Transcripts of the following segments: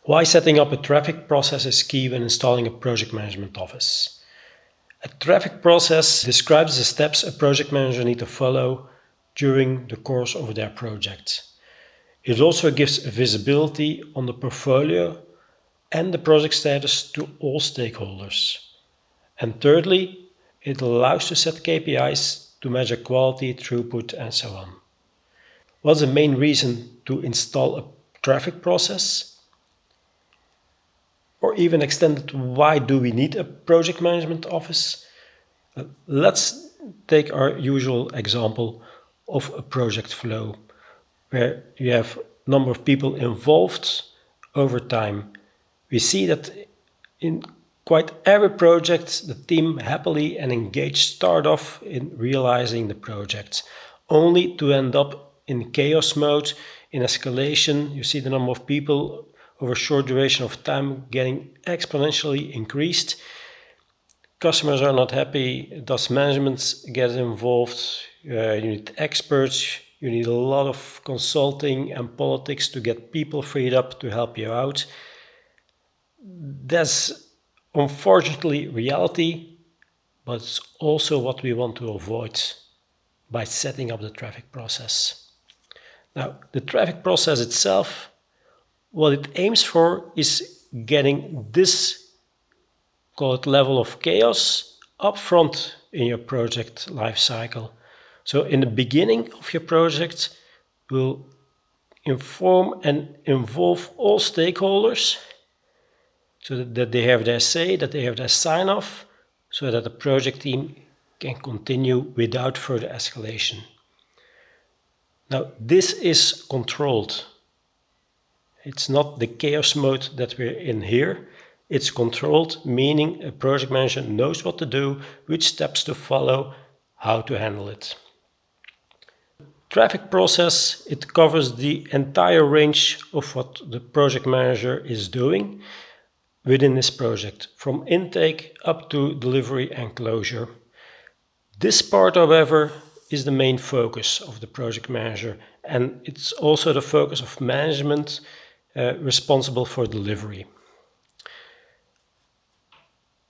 Why setting up a traffic process is key when installing a project management office. A traffic process describes the steps a project manager needs to follow during the course of their project. It also gives visibility on the portfolio and the project status to all stakeholders. And thirdly, it allows to set KPIs to measure quality, throughput, and so on. What's the main reason to install a traffic process? Or even extended, why do we need a project management office? Let's take our usual example of a project flow, where you have a number of people involved over time. We see that in quite every project, the team happily and engaged start off in realizing the project, only to end up in chaos mode, in escalation. You see the number of people over a short duration of time getting exponentially increased. Customers are not happy, thus management gets involved. You need experts, you need a lot of consulting and politics to get people freed up to help you out. That's unfortunately reality, but it's also what we want to avoid by setting up the traffic process. Now, the traffic process itself, what it aims for is getting this, call it level of chaos, up front in your project lifecycle. So in the beginning of your project, we'll inform and involve all stakeholders so that they have their say, that they have their sign-off, so that the project team can continue without further escalation. Now, this is controlled. It's not the chaos mode that we're in here. It's controlled, meaning a project manager knows what to do, which steps to follow, how to handle it. Traffic process, it covers the entire range of what the project manager is doing within this project, from intake up to delivery and closure. This part, however, is the main focus of the project manager, and it's also the focus of management responsible for delivery.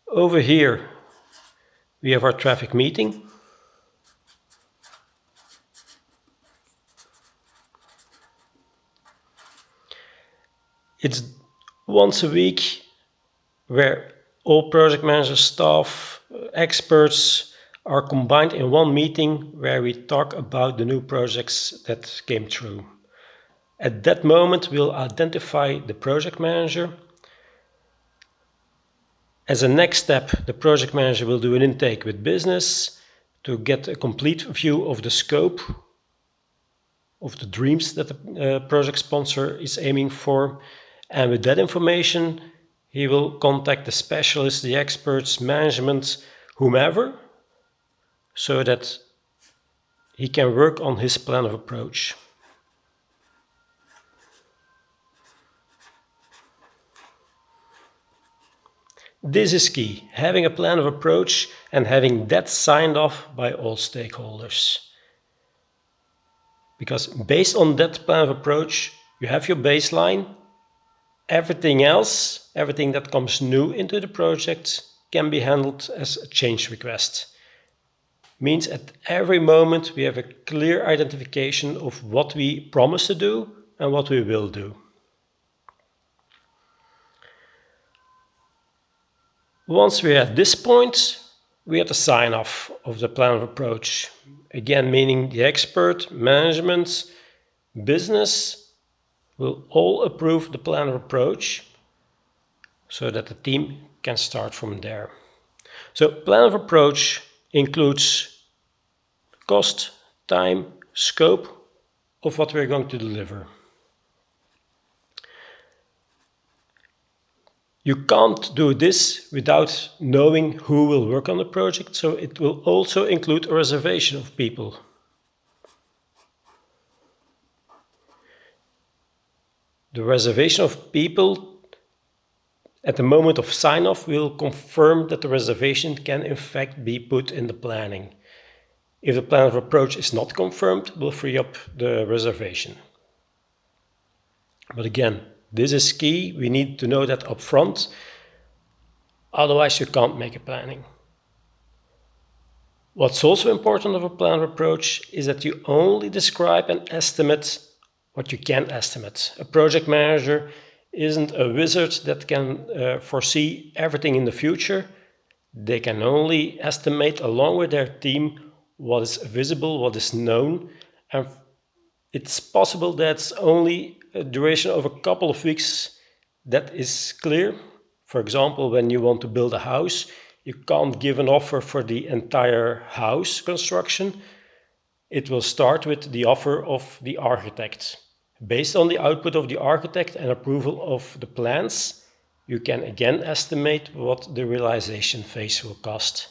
Over here, we have our traffic meeting. It's once a week where all project managers, staff, experts are combined in one meeting where we talk about the new projects that came through. At that moment, we'll identify the project manager. As a next step, the project manager will do an intake with business to get a complete view of the scope of the dreams that the project sponsor is aiming for. And with that information, he will contact the specialists, the experts, management, whomever, so that he can work on his plan of approach. This is key, having a plan of approach and having that signed off by all stakeholders. Because based on that plan of approach, you have your baseline. Everything else, everything that comes new into the project can be handled as a change request. Means at every moment we have a clear identification of what we promise to do and what we will do. Once we're at this point, we have the sign-off of the plan of approach. Again, meaning the expert, management, business will all approve the plan of approach so that the team can start from there. So plan of approach includes cost, time, scope of what we're going to deliver. You can't do this without knowing who will work on the project, so it will also include a reservation of people. The reservation of people at the moment of sign-off will confirm that the reservation can in fact be put in the planning. If the plan of approach is not confirmed, we'll free up the reservation. But again, This is key. We need to know that upfront. Otherwise, you can't make a planning. What's also important of a planner approach is that you only describe and estimate what you can estimate. A project manager isn't a wizard that can foresee everything in the future. They can only estimate along with their team what is visible, what is known, and it's possible that's only a duration of a couple of weeks that is clear. For example, when you want to build a house, you can't give an offer for the entire house construction. It will start with the offer of the architect. Based on the output of the architect and approval of the plans, you can again estimate what the realization phase will cost.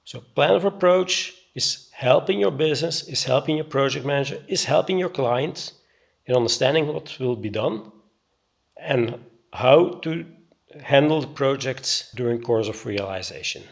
So plan of approach is helping your business, is helping your project manager, is helping your client in understanding what will be done and how to handle the projects during course of realization.